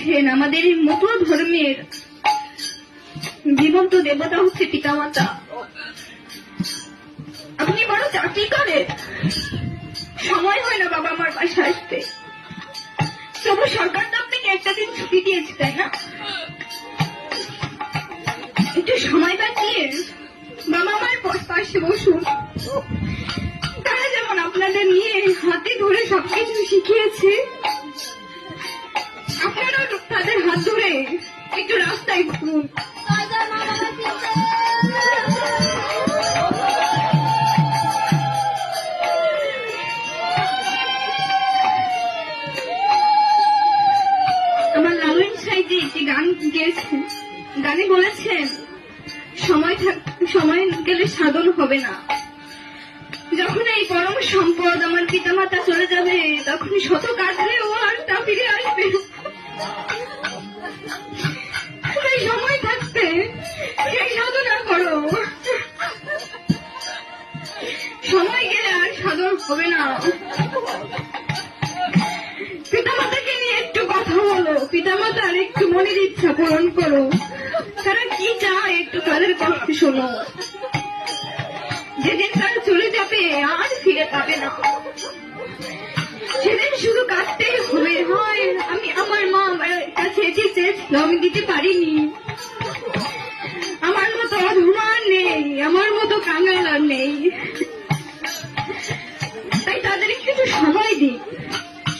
বলেছেন আমাদের মতো ধর্মের জীবন্ত দেবতা হচ্ছে পিতামাতা। আপনি বড় চাকরি করেন, সময় হয় না বাবা আমার পাশে আসতে, তবু সরকার তো আপনাকে একটা দিন ছুটি দিয়েছে, তাই না? একটু সময় বাঁচিয়ে বাবা আমার পাশে বসুন। তারা যেমন আপনাদের নিয়ে হাতে ধরে সবকিছু শিখিয়েছে, আপনারাও তাদের হাত ধরে একটু রাস্তায় ঘুরুন। আমার লালন সাহেবজি একটি গান গেয়েছেন, গানে বলেছেন সময় গেলে সাধন হবে না। যখন এই পরম সম্পদ আমার পিতামাতা চলে যাবে, তখন শত কাটলেও আর তা ফিরে আসবে। তাই সময় থাকতে সেই সাধনা করো, সময় গেলে আর সাধন হবে না। পিতামাতাকে নিয়ে একটু কথা বলো, পিতামাতার একটু মনের ইচ্ছা পূরণ করো, তারা কি চায় একটু তাদের কথা শোনো। যেদিন তারা চলে যাবে আর ফিরে পাবে না, সেদিন শুধু কাঁদতেই হবে, হয় আমি আমার মা আমার কাছে এটি চেয়েছিল আমি দিতে পারিনি, আমার মতো অধমা নেই, আমার মতো কাঙাল আর নেই। তাই তাদের একটু সময় দিই,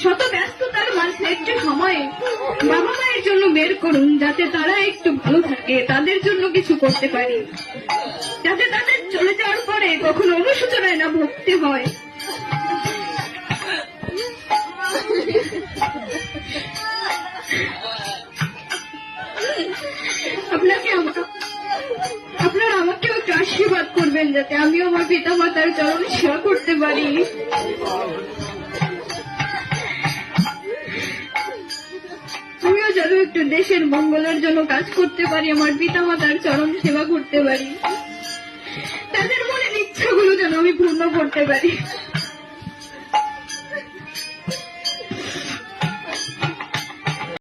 শত ব্যস্ততার মাঝে একটু সময় বাবা মায়ের জন্য বের করুন, যাতে তারা একটু ভালো থাকে, তাদের জন্য কিছু করতে পারি, যাতে তাদের চলে যাওয়ার পরে কখনো অনুশোচনায় না ভুগতে হয়। আপনারা আমাকেও একটু আশীর্বাদ করবেন, যাতে আমিও আমার পিতা মাতার চরণ সেবা করতে পারি। আমিও যেন একটু দেশের মঙ্গলের জন্য কাজ করতে পারি, আমার পিতা মাতার চরণ সেবা করতে পারি, তাদের মনের ইচ্ছাগুলো যেন আমি পূর্ণ করতে পারি।